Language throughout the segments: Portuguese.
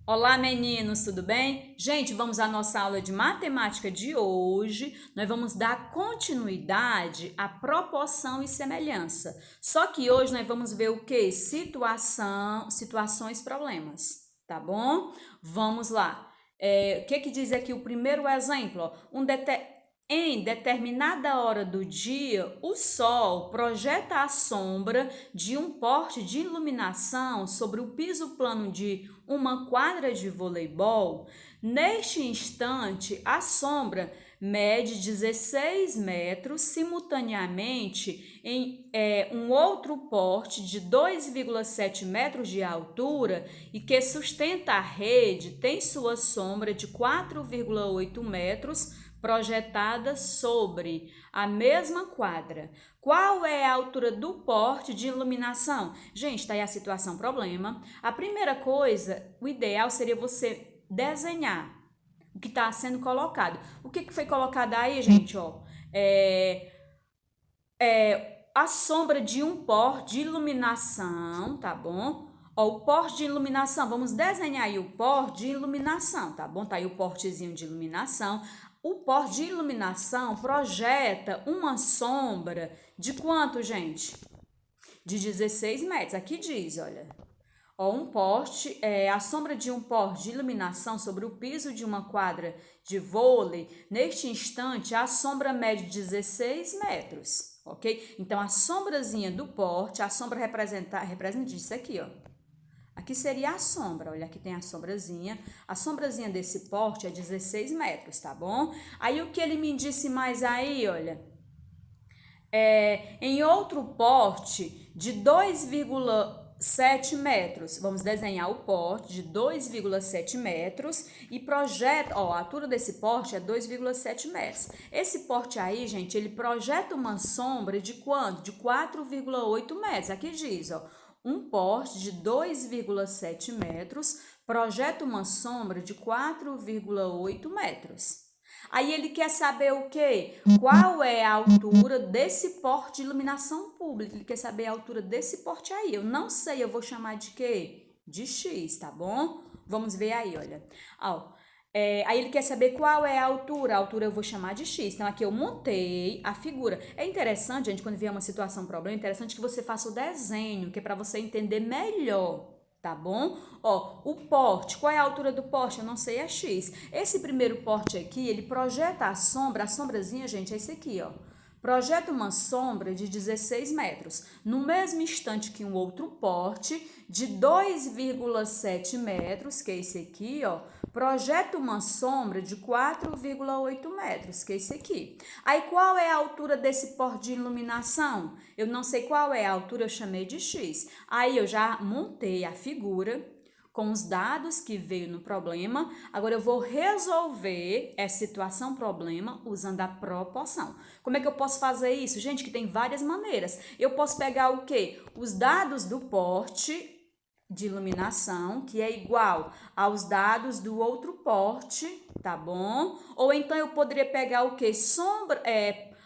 Olá, meninos, tudo bem? Gente, vamos à nossa aula de matemática de hoje. Nós vamos dar continuidade à proporção e semelhança. Só que hoje nós vamos ver o que? Situações, problemas, tá bom? Vamos lá. O que diz aqui o primeiro exemplo? Ó? Em determinada hora do dia, o Sol projeta a sombra de um poste de iluminação sobre o piso plano de uma quadra de voleibol. Neste instante, a sombra mede 16 metros simultaneamente em um outro poste de 2,7 metros de altura e que sustenta a rede tem sua sombra de 4,8 metros projetada sobre a mesma quadra. Qual é a altura do poste de iluminação? Gente, está aí a situação problema. A primeira coisa, o ideal seria você desenhar o que está sendo colocado. O que foi colocado aí, gente? Ó, a sombra de um poste de iluminação, tá bom? Ó, o poste de iluminação, vamos desenhar aí o poste de iluminação, tá bom? Tá aí o postezinho de iluminação. O poste de iluminação projeta uma sombra de quanto, gente? De 16 metros. Aqui diz, olha. Ó, a sombra de um poste de iluminação sobre o piso de uma quadra de vôlei. Neste instante, a sombra mede 16 metros, ok? Então, a sombrazinha do poste, a sombra representa isso aqui, ó. Aqui seria a sombra, olha, aqui tem a sombrazinha. A sombrazinha desse poste é 16 metros, tá bom? Aí, o que ele me disse mais aí, olha, em outro poste de 2,7 metros, vamos desenhar o poste de 2,7 metros e projeta, ó, a altura desse poste é 2,7 metros. Esse poste aí, gente, ele projeta uma sombra de quanto? De 4,8 metros. Aqui diz, ó, um poste de 2,7 metros projeta uma sombra de 4,8 metros. Aí ele quer saber o quê? Qual é a altura desse porte de iluminação pública? Ele quer saber a altura desse porte aí. Eu não sei, eu vou chamar de quê? De X, tá bom? Vamos ver aí, olha. Ó, aí ele quer saber qual é a altura. A altura eu vou chamar de X. Então, aqui eu montei a figura. É interessante, gente, quando vier uma situação, um problema, é interessante que você faça o desenho, que é para você entender melhor. Tá bom? Ó, o porte, qual é a altura do porte? Eu não sei, é X. Esse primeiro porte aqui, ele projeta a sombra, a sombrazinha, gente, é esse aqui, ó. Projeta uma sombra de 16 metros. No mesmo instante que um outro porte de 2,7 metros, que é esse aqui, ó, projeta uma sombra de 4,8 metros, que é esse aqui. Aí, qual é a altura desse porte de iluminação? Eu não sei qual é a altura, eu chamei de X. Aí, eu já montei a figura com os dados que veio no problema. Agora, eu vou resolver essa situação problema usando a proporção. Como é que eu posso fazer isso? Gente, que tem várias maneiras. Eu posso pegar o quê? Os dados do porte de iluminação, que é igual aos dados do outro porte, tá bom? Ou então eu poderia pegar o que?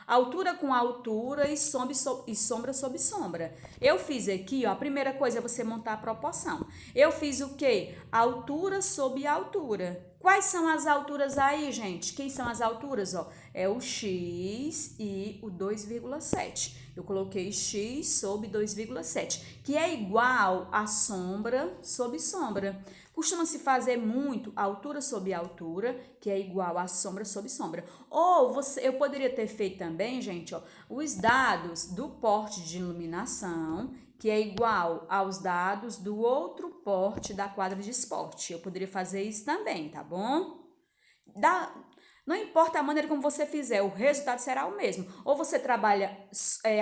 Altura com altura e sombra sobre sombra. Eu fiz aqui, ó, a primeira coisa é você montar a proporção. Eu fiz o que? Altura sobre altura. Quais são as alturas aí, gente? Quem são as alturas? Ó, é o x e o 2,7. Eu coloquei x sobre 2,7, que é igual a sombra sobre sombra. Costuma-se fazer muito altura sobre altura, que é igual a sombra sobre sombra. Ou eu poderia ter feito também, gente, ó, os dados do porte de iluminação, que é igual aos dados do outro porte da quadra de esporte. Eu poderia fazer isso também, tá bom? Não importa a maneira como você fizer, o resultado será o mesmo. Ou você trabalha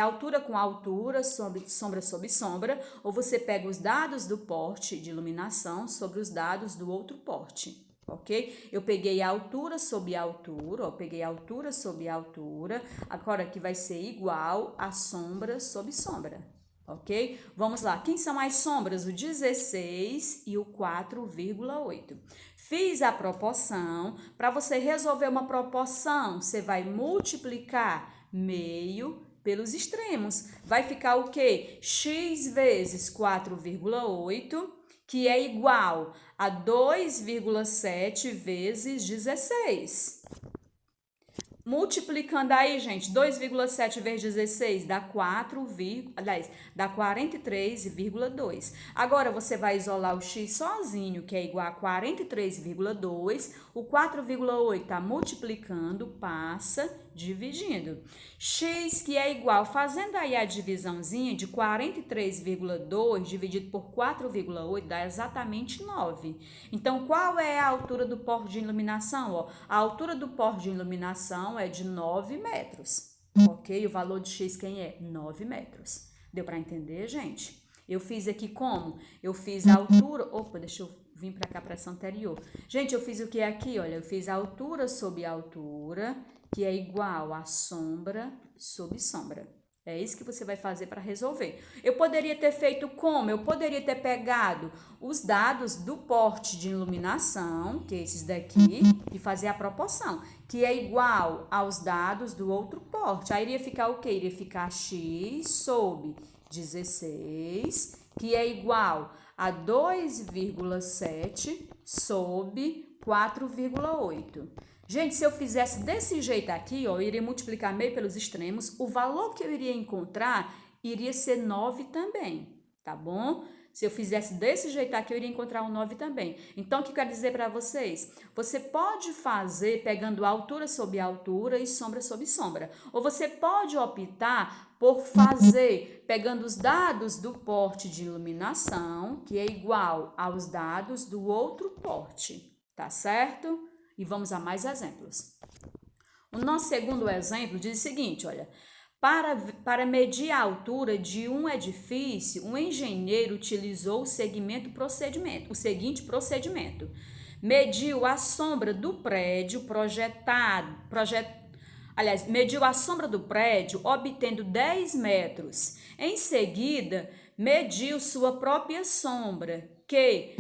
altura com altura, sombra sobre sombra, ou você pega os dados do porte de iluminação sobre os dados do outro porte. Ok? Eu peguei altura sobre altura, ó, peguei altura sobre altura, agora aqui vai ser igual a sombra sobre sombra. Ok? Vamos lá. Quem são as sombras? O 16 e o 4,8. Fiz a proporção. Para você resolver uma proporção, você vai multiplicar meio pelos extremos. Vai ficar o quê? X vezes 4,8, que é igual a 2,7 vezes 16. Multiplicando aí, gente, 2,7 vezes 16 dá 43,2. Agora, você vai isolar o x sozinho, que é igual a 43,2. O 4,8 está multiplicando, passa, dividindo. X, que é igual, fazendo aí a divisãozinha de 43,2 dividido por 4,8 dá exatamente 9. Então, qual é a altura do porte de iluminação? Ó, a altura do porte de iluminação é de 9 metros, ok? O valor de x quem é? 9 metros. Deu para entender, gente? Eu fiz aqui como? Eu fiz a altura... Opa, deixa eu vir para cá para essa anterior. Gente, eu fiz o que aqui? Olha, eu fiz a altura sobre altura, que é igual a sombra sobre sombra. É isso que você vai fazer para resolver. Eu poderia ter feito como? Eu poderia ter pegado os dados do porte de iluminação, que é esses daqui, e fazer a proporção, que é igual aos dados do outro porte. Aí iria ficar o quê? Iria ficar x sobre 16, que é igual a 2,7 sobre 4,8. Gente, se eu fizesse desse jeito aqui, ó, eu iria multiplicar meio pelos extremos, o valor que eu iria encontrar iria ser 9 também, tá bom? Se eu fizesse desse jeito aqui, eu iria encontrar um 9 também. Então, o que eu quero dizer para vocês? Você pode fazer pegando altura sobre altura e sombra sobre sombra. Ou você pode optar por fazer pegando os dados do porte de iluminação, que é igual aos dados do outro porte, tá certo? E vamos a mais exemplos. O nosso segundo exemplo diz o seguinte, olha, para medir a altura de um edifício, um engenheiro utilizou o seguinte procedimento. Mediu a sombra do prédio mediu a sombra do prédio obtendo 10 metros. Em seguida, mediu sua própria sombra, que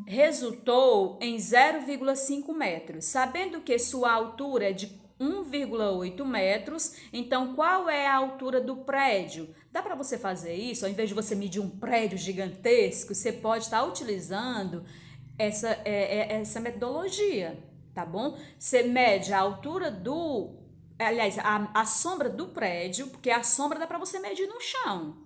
resultou em 0,5 metros. Sabendo que sua altura é de 1,8 metros, então qual é a altura do prédio? Dá para você fazer isso? Ao invés de você medir um prédio gigantesco, você pode estar utilizando essa metodologia, tá bom? Você mede a altura a sombra do prédio, porque a sombra dá para você medir no chão.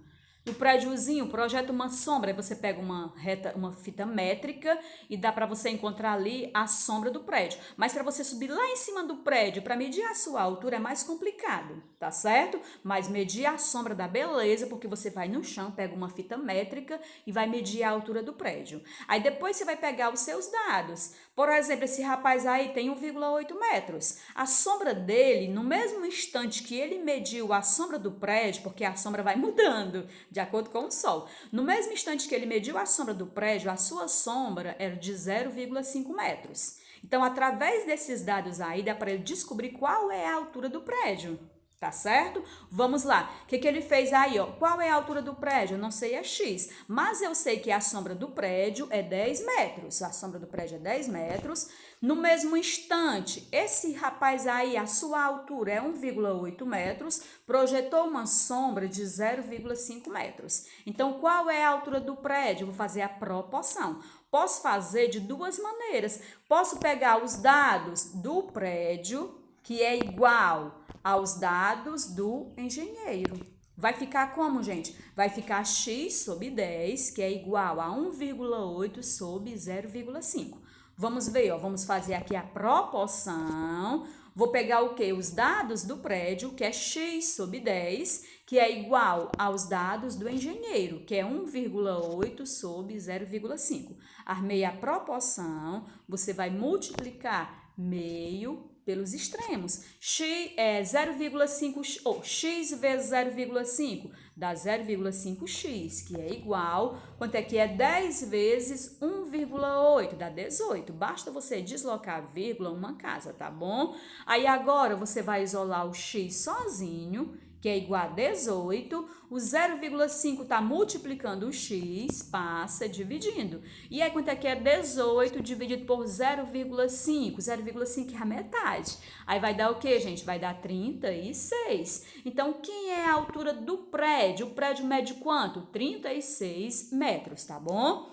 No prédiozinho, projeta uma sombra, aí você pega uma fita métrica e dá para você encontrar ali a sombra do prédio. Mas para você subir lá em cima do prédio, para medir a sua altura é mais complicado, tá certo? Mas medir a sombra dá beleza, porque você vai no chão, pega uma fita métrica e vai medir a altura do prédio. Aí depois você vai pegar os seus dados. Por exemplo, esse rapaz aí tem 1,8 metros. A sombra dele, no mesmo instante que ele mediu a sombra do prédio, porque a sombra vai mudando de acordo com o sol. No mesmo instante que ele mediu a sombra do prédio, a sua sombra era de 0,5 metros. Então, através desses dados aí, dá para ele descobrir qual é a altura do prédio. Tá certo? Vamos lá. O que ele fez aí, ó? Qual é a altura do prédio? Eu não sei, é X. Mas eu sei que a sombra do prédio é 10 metros. A sombra do prédio é 10 metros. No mesmo instante, esse rapaz aí, a sua altura é 1,8 metros, projetou uma sombra de 0,5 metros. Então, qual é a altura do prédio? Eu vou fazer a proporção. Posso fazer de duas maneiras. Posso pegar os dados do prédio, que é igual aos dados do engenheiro. Vai ficar como, gente? Vai ficar x sobre 10, que é igual a 1,8 sobre 0,5. Vamos ver, ó, vamos fazer aqui a proporção. Vou pegar o quê? Os dados do prédio, que é x sobre 10, que é igual aos dados do engenheiro, que é 1,8 sobre 0,5. Armei a proporção, você vai multiplicar meio pelos extremos. X é 0,5, ou x vezes 0,5 dá 0,5x, que é igual, quanto é que é 10 vezes 1,8, dá 18. Basta você deslocar a vírgula uma casa, tá bom? Aí agora você vai isolar o x sozinho, que é igual a 18, o 0,5 está multiplicando o x, passa dividindo. E aí, quanto é que é 18 dividido por 0,5? 0,5 é a metade. Aí vai dar o quê, gente? Vai dar 36. Então, quem é a altura do prédio? O prédio mede quanto? 36 metros, tá bom?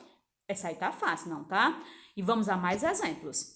Essa aí tá fácil, não, tá? E vamos a mais exemplos.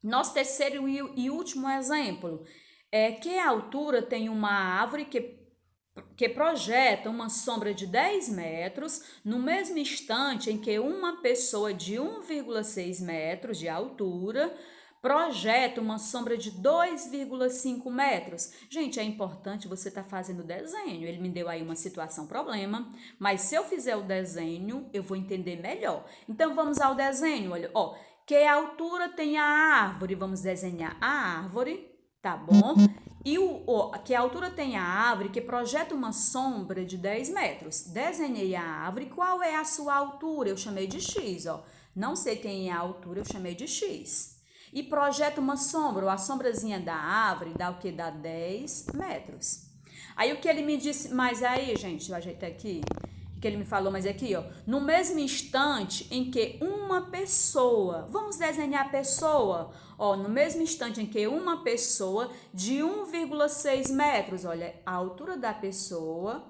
Nosso terceiro e último exemplo é que a altura tem uma árvore que projeta uma sombra de 10 metros no mesmo instante em que uma pessoa de 1,6 metros de altura projeta uma sombra de 2,5 metros. Gente, é importante você estar fazendo o desenho. Ele me deu aí uma situação problema, mas se eu fizer o desenho, eu vou entender melhor. Então, vamos ao desenho. Olha, ó, que altura tem a árvore? Vamos desenhar a árvore, tá bom? E que altura tem a árvore que projeta uma sombra de 10 metros. Desenhei a árvore. Qual é a sua altura? Eu chamei de X, ó. Não sei quem é a altura, eu chamei de X. E projeta uma sombra, ou a sombrazinha da árvore, dá o que? Dá 10 metros. Aí o que ele me disse, mas aí, gente, eu ajeitei aqui, o que ele me falou, mas aqui, ó, no mesmo instante em que uma pessoa, vamos desenhar a pessoa, ó, no mesmo instante em que uma pessoa de 1,6 metros, olha, a altura da pessoa,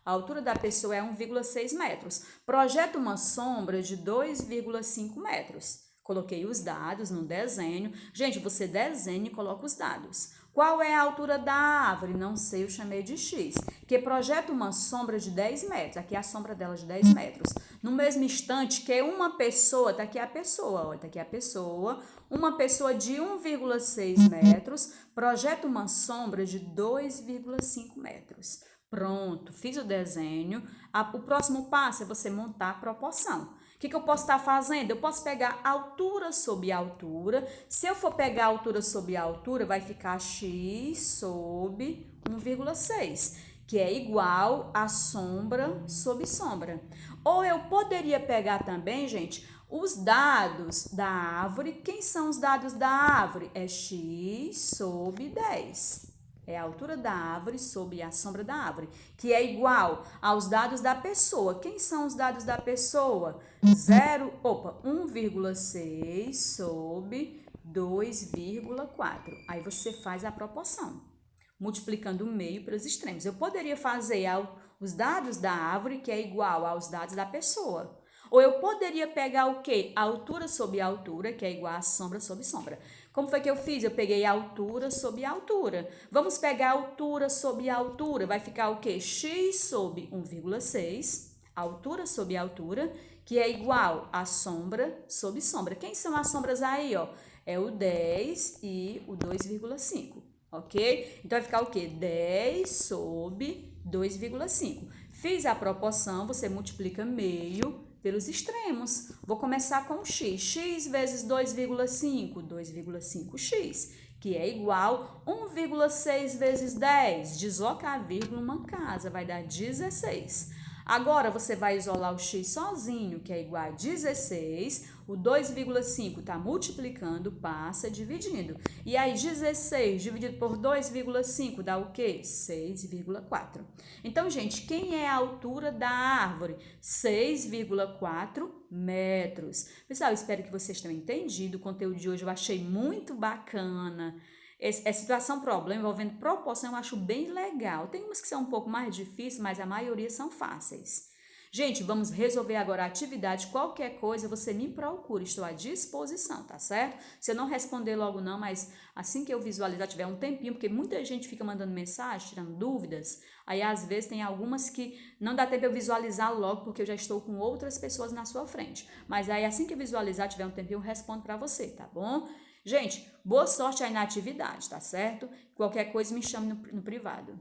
a altura da pessoa é 1,6 metros, projeta uma sombra de 2,5 metros. Coloquei os dados no desenho. Gente, você desenha e coloca os dados. Qual é a altura da árvore? Não sei, eu chamei de X. Que projeta uma sombra de 10 metros. Aqui é a sombra dela de 10 metros. No mesmo instante que uma pessoa, tá aqui a pessoa, olha, tá aqui a pessoa. Uma pessoa de 1,6 metros projeta uma sombra de 2,5 metros. Pronto, fiz o desenho. O próximo passo é você montar a proporção. O que eu posso estar fazendo? Eu posso pegar altura sobre altura. Se eu for pegar altura sobre altura, vai ficar x sobre 1,6, que é igual a sombra sobre sombra. Ou eu poderia pegar também, gente, os dados da árvore. Quem são os dados da árvore? É x sobre 10. É a altura da árvore sobre a sombra da árvore, que é igual aos dados da pessoa. Quem são os dados da pessoa? 1,6 sobre 2,4. Aí você faz a proporção, multiplicando o meio pelos extremos. Eu poderia fazer os dados da árvore, que é igual aos dados da pessoa. Ou eu poderia pegar o quê? A altura sobre a altura, que é igual a sombra sobre sombra. Como foi que eu fiz? Eu peguei a altura sobre a altura. Vamos pegar a altura sobre a altura. Vai ficar o quê? X sobre 1,6, altura sobre altura, que é igual a sombra sobre sombra. Quem são as sombras aí, ó? É o 10 e o 2,5, ok? Então, vai ficar o quê? 10 sobre 2,5. Fiz a proporção, você multiplica meio pelos extremos. Vou começar com x. X vezes 2,5, 2,5x, que é igual 1,6 vezes 10. Desloca a vírgula uma casa, vai dar 16. Agora, você vai isolar o x sozinho, que é igual a 16. O 2,5 está multiplicando, passa dividindo. E aí, 16 dividido por 2,5 dá o quê? 6,4. Então, gente, quem é a altura da árvore? 6,4 metros. Pessoal, espero que vocês tenham entendido. O conteúdo de hoje eu achei muito bacana. É situação problema envolvendo proporção, eu acho bem legal. Tem umas que são um pouco mais difíceis, mas a maioria são fáceis. Gente, vamos resolver agora a atividade. Qualquer coisa, você me procura, estou à disposição, tá certo? Se eu não responder logo não, mas assim que eu visualizar, tiver um tempinho, porque muita gente fica mandando mensagem, tirando dúvidas, aí às vezes tem algumas que não dá tempo eu visualizar logo, porque eu já estou com outras pessoas na sua frente. Mas aí assim que eu visualizar, tiver um tempinho, eu respondo para você, tá bom? Gente, boa sorte aí na atividade, tá certo? Qualquer coisa me chame no privado.